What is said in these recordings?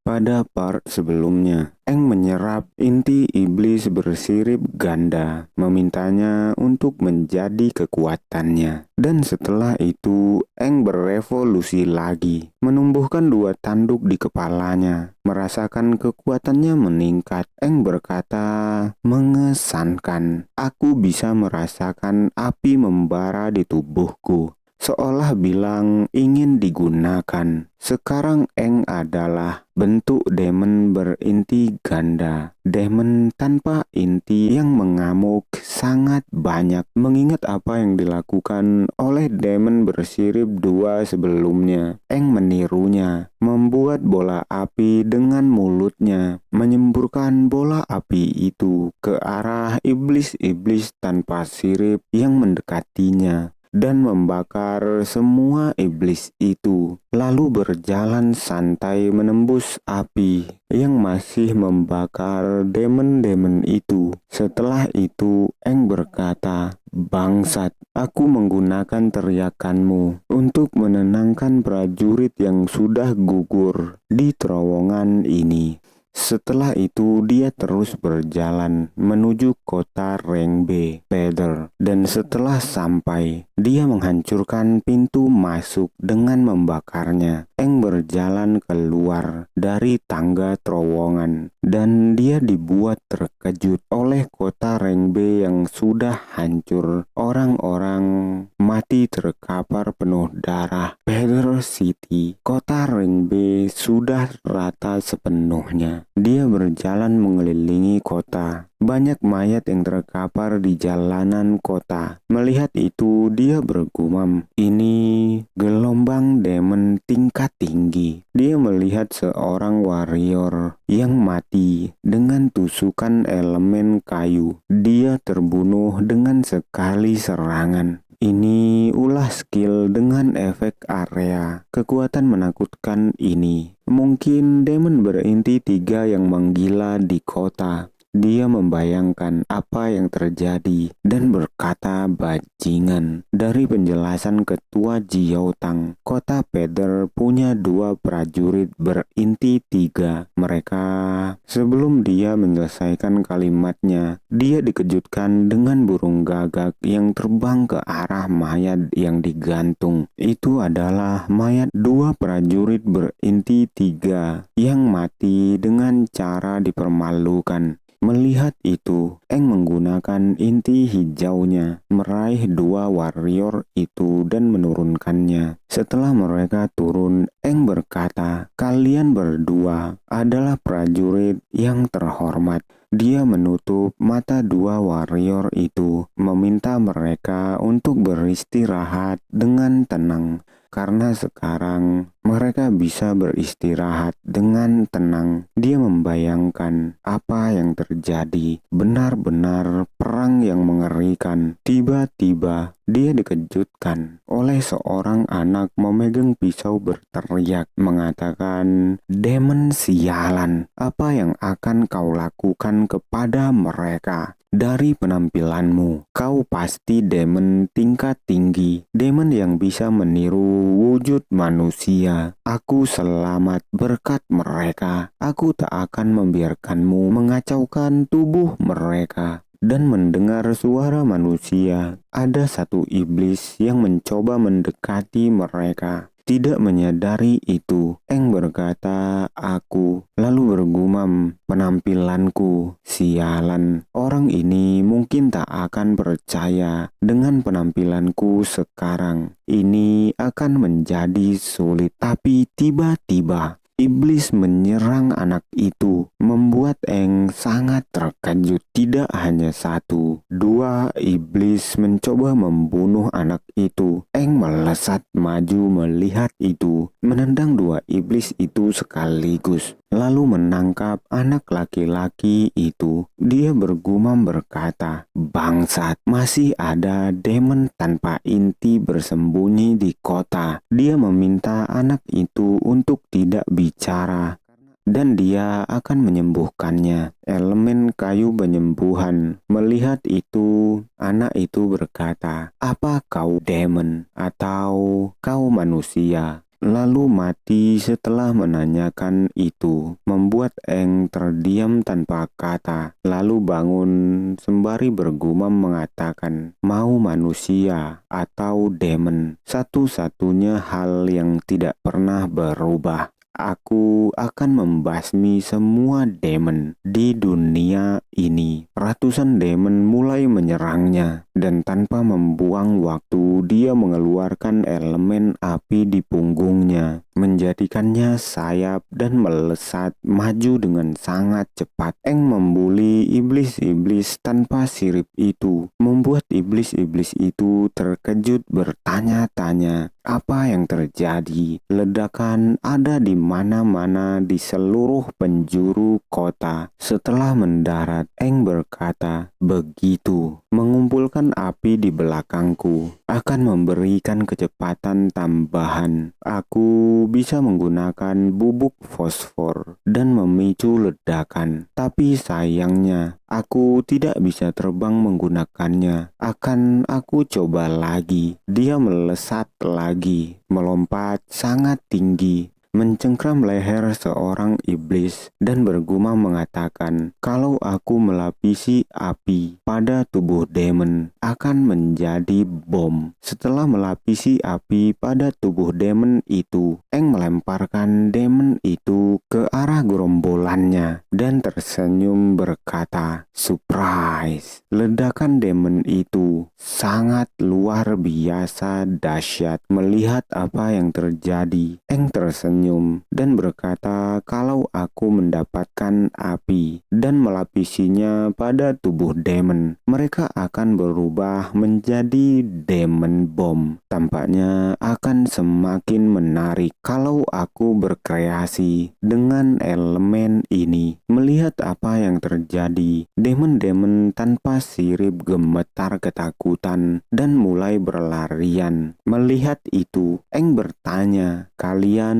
Pada part sebelumnya, Eng menyerap inti iblis bersirip ganda, memintanya untuk menjadi kekuatannya. Dan setelah itu, Eng berevolusi lagi, menumbuhkan dua tanduk di kepalanya. Merasakan kekuatannya meningkat, Eng berkata, mengesankan. Aku bisa merasakan api membara di tubuhku. Seolah bilang ingin digunakan. Sekarang Eng adalah bentuk demon berinti ganda. Demon tanpa inti yang mengamuk sangat banyak. Mengingat apa yang dilakukan oleh demon bersirip dua sebelumnya. Eng menirunya, membuat bola api dengan mulutnya, menyemburkan bola api itu ke arah iblis-iblis tanpa sirip yang mendekatinya dan membakar semua iblis itu, lalu berjalan santai menembus api yang masih membakar demon-demon itu. Setelah itu, Eng berkata, "Bangsat, aku menggunakan teriakanmu untuk menenangkan prajurit yang sudah gugur di terowongan ini." Setelah itu dia terus berjalan menuju kota Rengbe Peder, dan setelah sampai dia menghancurkan pintu masuk dengan membakarnya. Eng berjalan keluar dari tangga terowongan dan dia dibuat terkejut oleh kota Rengbe yang sudah hancur. Orang-orang mati terkapar penuh darah. Peder City, kota Rengbe sudah rata sepenuhnya. Dia berjalan mengelilingi kota. Banyak mayat yang terkapar di jalanan kota. Melihat itu, dia bergumam, "Ini gelombang demon tingkat tinggi." Dia melihat seorang warrior yang mati dengan tusukan elemen kayu. Dia terbunuh dengan sekali serangan. Ini ulah skill dengan efek area. Kekuatan menakutkan ini. Mungkin demon berinti tiga yang menggila di kota. Dia membayangkan apa yang terjadi dan berkata bajingan. Dari penjelasan ketua Jiaotang, kota Peder punya dua prajurit berinti tiga. Sebelum dia menyelesaikan kalimatnya, dia dikejutkan dengan burung gagak yang terbang ke arah mayat yang digantung. Itu adalah mayat dua prajurit berinti tiga yang mati dengan cara dipermalukan. Melihat itu, Eng menggunakan inti hijaunya, meraih dua warrior itu dan menurunkannya. Setelah mereka turun, Eng berkata, "Kalian berdua adalah prajurit yang terhormat." Dia menutup mata dua warrior itu, meminta mereka untuk beristirahat dengan tenang. Karena sekarang mereka bisa beristirahat dengan tenang. Dia membayangkan apa yang terjadi. Benar-benar perang yang mengerikan. Tiba-tiba dia dikejutkan oleh seorang anak memegang pisau berteriak, mengatakan, "Demon sialan, apa yang akan kau lakukan kepada mereka? Dari penampilanmu, kau pasti demon tingkat tinggi, demon yang bisa meniru wujud manusia. Aku selamat berkat mereka. Aku tak akan membiarkanmu mengacaukan tubuh mereka." Dan mendengar suara manusia, ada satu iblis yang mencoba mendekati mereka. Tidak menyadari itu, Eng berkata, "Aku," lalu bergumam, "Penampilanku, sialan. Orang ini mungkin tak akan percaya dengan penampilanku sekarang. Ini akan menjadi sulit." Tapi tiba-tiba iblis menyerang anak itu, membuat Eng sangat terkejut. Tidak hanya satu, dua iblis mencoba membunuh anak itu. Eng melesat maju melihat itu, menendang dua iblis itu sekaligus, lalu menangkap anak laki-laki itu. Dia bergumam berkata, "Bangsat, masih ada demon tanpa inti bersembunyi di kota." Dia meminta anak itu untuk tidak bicara dan dia akan menyembuhkannya. Elemen kayu penyembuhan. Melihat itu, anak itu berkata, "Apa kau demon atau kau manusia?" lalu mati setelah menanyakan itu, membuat Eng terdiam tanpa kata, lalu bangun sembari bergumam mengatakan, mau manusia atau demon, satu-satunya hal yang tidak pernah berubah. Aku akan membasmi semua demon di dunia ini. Ratusan demon mulai menyerangnya, dan tanpa membuang waktu dia mengeluarkan elemen api di punggungnya, menjadikannya sayap dan melesat maju dengan sangat cepat. Eng membuli iblis-iblis tanpa sirip itu, membuat iblis-iblis itu terkejut bertanya-tanya, apa yang terjadi? Ledakan ada di mana-mana di seluruh penjuru kota. Setelah mendarat, Eng berkata, begitu, mengumpulkan api di belakangku akan memberikan kecepatan tambahan. Aku bisa menggunakan bubuk fosfor dan memicu ledakan. Tapi sayangnya, aku tidak bisa terbang menggunakannya. Akan aku coba lagi. Dia melesat lagi, melompat sangat tinggi, mencengkram leher seorang iblis dan bergumam mengatakan, kalau aku melapisi api pada tubuh demon akan menjadi bom. Setelah melapisi api pada tubuh demon itu, Eng melemparkan demon itu ke arah gerombolannya dan tersenyum berkata, surprise. Ledakan demon itu sangat luar biasa dahsyat. Melihat apa yang terjadi, Eng tersenyum dan berkata, kalau aku mendapatkan api dan melapisinya pada tubuh demon, mereka akan berubah menjadi demon bom. Tampaknya akan semakin menarik kalau aku berkreasi dengan elemen ini. Melihat apa yang terjadi, demon-demon tanpa sirip gemetar ketakutan dan mulai berlarian. Melihat itu, Eng bertanya, kalian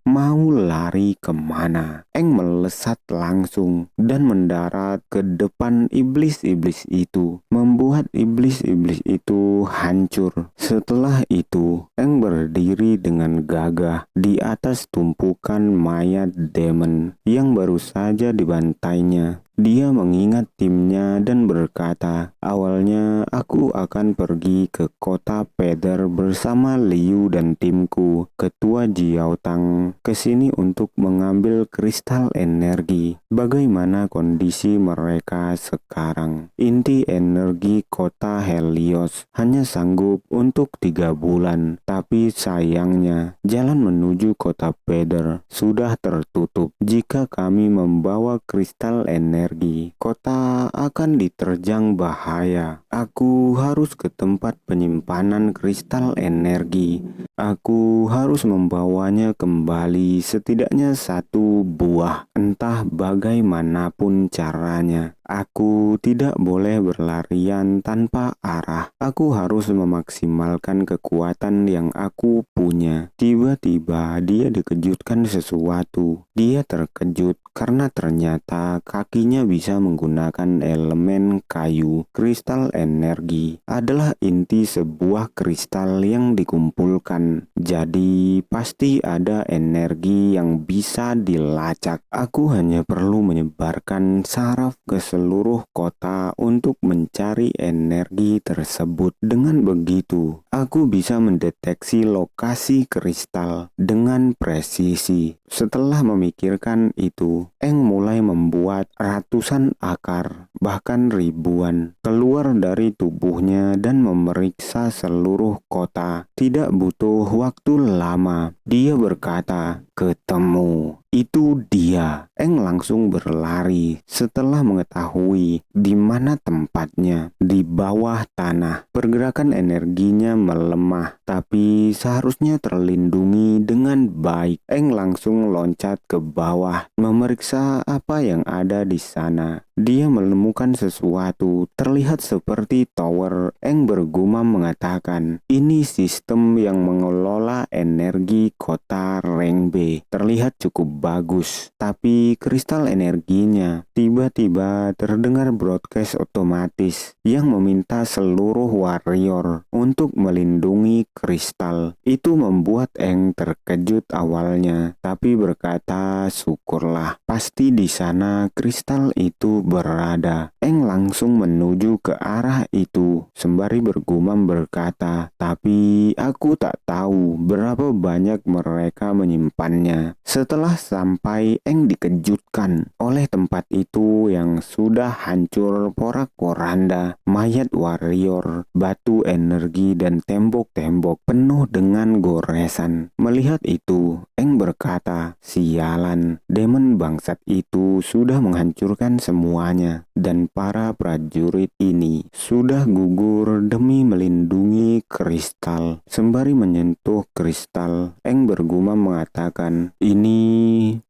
mau lari kemana? Eng melesat langsung dan mendarat ke depan iblis-iblis itu, membuat iblis-iblis itu hancur. Setelah itu, Eng berdiri dengan gagah di atas tumpukan mayat demon yang baru saja dibantainya. Dia mengingat timnya dan berkata, awalnya aku akan pergi ke kota Peder bersama Liu dan timku. Ketua Jiaotang ke sini untuk mengambil kristal energi. Bagaimana kondisi mereka sekarang? Inti energi kota Helios hanya sanggup untuk 3 bulan. Tapi sayangnya, jalan menuju kota Peder sudah tertutup. Jika kami membawa kristal energi, kota akan diterjang bahaya. Aku harus ke tempat penyimpanan kristal energi. Aku harus membawanya kembali, setidaknya 1 buah, entah bagaimanapun caranya. Aku tidak boleh berlarian tanpa arah. Aku harus memaksimalkan kekuatan yang aku punya. Tiba-tiba dia dikejutkan sesuatu. Dia terkejut karena ternyata kakinya bisa menggunakan elemen kayu. Kristal energi adalah inti sebuah kristal yang dikumpulkan. Jadi pasti ada energi yang bisa dilacak. Aku hanya perlu menyebarkan saraf ke seluruh kota untuk mencari energi tersebut. Dengan begitu, aku bisa mendeteksi lokasi kristal dengan presisi. Setelah memikirkan itu, Eng mulai membuat ratusan akar, bahkan ribuan, keluar dari tubuhnya dan memeriksa seluruh kota. Tidak butuh waktu lama, dia berkata, ketemu. Itu dia. Eng langsung berlari setelah mengetahui di mana tempatnya, di bawah tanah. Pergerakan energinya melemah, tapi seharusnya terlindungi dengan baik. Eng langsung loncat ke bawah, memeriksa apa yang ada di sana. Dia menemukan sesuatu terlihat seperti tower. Eng bergumam mengatakan, ini sistem yang mengelola energi kota Rengbe. Terlihat cukup bagus, tapi kristal energinya tiba-tiba terdengar broadcast otomatis yang meminta seluruh warrior untuk melindungi kristal. Itu membuat Eng terkejut awalnya, tapi berkata, "Syukurlah, pasti di sana kristal itu berada." Eng langsung menuju ke arah itu sembari bergumam berkata, "Tapi aku tak tahu berapa banyak mereka menyimpannya." Setelah sampai, Eng dikejutkan oleh tempat itu yang sudah hancur porak-poranda, mayat warrior, batu energi, dan tembok-tembok penuh dengan goresan. Melihat itu, Eng berkata, "Sialan, demon bangsat itu sudah menghancurkan semuanya, dan para prajurit ini sudah gugur demi melindungi kristal." Sembari menyentuh kristal, Eng bergumam mengatakan, "Ini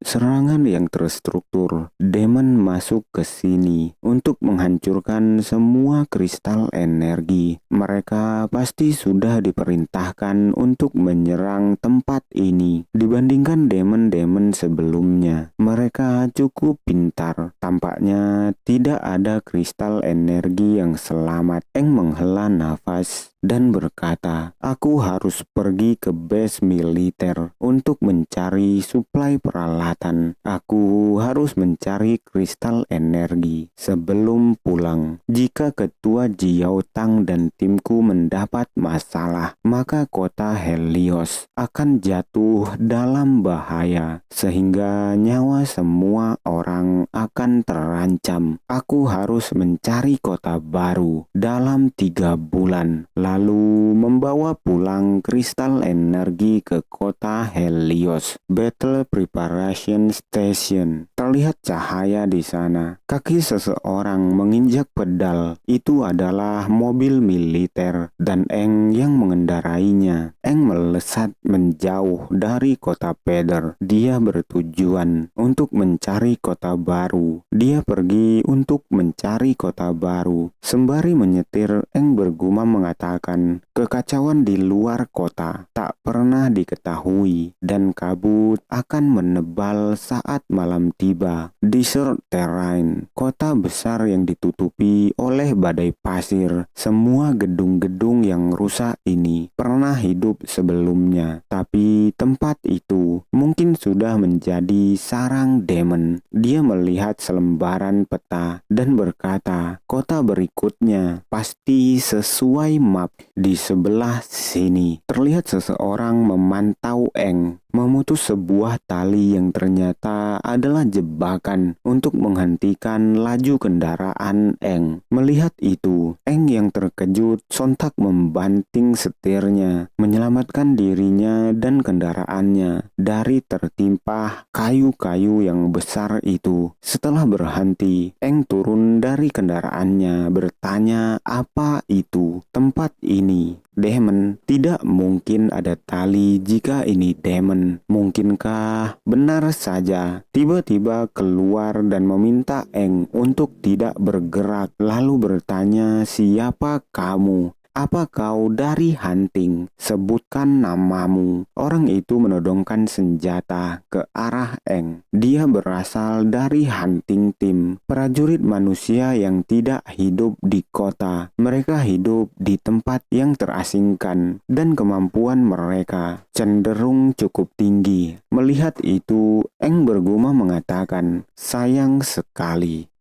serangan yang terstruktur. Demon masuk ke sini untuk menghancurkan semua kristal energi. Mereka pasti sudah diperintahkan untuk menyerang tempat ini. Dibandingkan demon-demon sebelumnya, mereka cukup pintar. Tampaknya tidak ada kristal energi yang selamat." Eng menghela nafas dan berkata, "Aku harus pergi ke base militer untuk mencari suplai peralatan. Aku harus mencari kristal energi sebelum pulang. Jika ketua Jiao Tang dan timku mendapat masalah, maka kota Helios akan jatuh dalam bahaya, sehingga nyawa semua orang akan terancam. Aku harus mencari kota baru dalam 3 bulan. Lalu membawa pulang kristal energi ke kota Helios." Battle Preparation Station. Terlihat cahaya di sana. Kaki seseorang menginjak pedal. Itu adalah mobil militer dan Eng yang mengendarainya. Eng melesat menjauh dari kota Peder. Dia bertujuan untuk mencari kota baru. Dia pergi untuk mencari kota baru. Sembari menyetir, Eng bergumam mengatakan, "Kekacauan di luar kota tak pernah diketahui, dan kabut akan menebal saat malam tiba. Desert terrain, kota besar yang ditutupi oleh badai pasir. Semua gedung-gedung yang rusak ini pernah hidup sebelumnya, tapi tempat itu mungkin sudah menjadi sarang demon." Dia melihat selembaran peta dan berkata, "Kota berikutnya pasti sesuai map di sebelah sini." Terlihat seseorang memantau Eng memutus sebuah tali yang ternyata adalah jebakan untuk menghentikan laju kendaraan Eng. Melihat itu, Eng yang terkejut sontak membanting setirnya, menyelamatkan dirinya dan kendaraannya dari tertimpa kayu-kayu yang besar itu. Setelah berhenti, Eng turun dari kendaraannya bertanya, "Apa itu? Tempat ini demon? Tidak mungkin ada tali jika ini demon. Mungkinkah?" Benar saja, tiba-tiba keluar dan meminta Eng untuk tidak bergerak, lalu bertanya, "Siapa kamu? Apa kau dari Hunting? Sebutkan namamu." Orang itu menodongkan senjata ke arah Eng. Dia berasal dari Hunting Team, prajurit manusia yang tidak hidup di kota. Mereka hidup di tempat yang terasingkan, dan kemampuan mereka cenderung cukup tinggi. Melihat itu, Eng bergumam mengatakan, "Sayang sekali,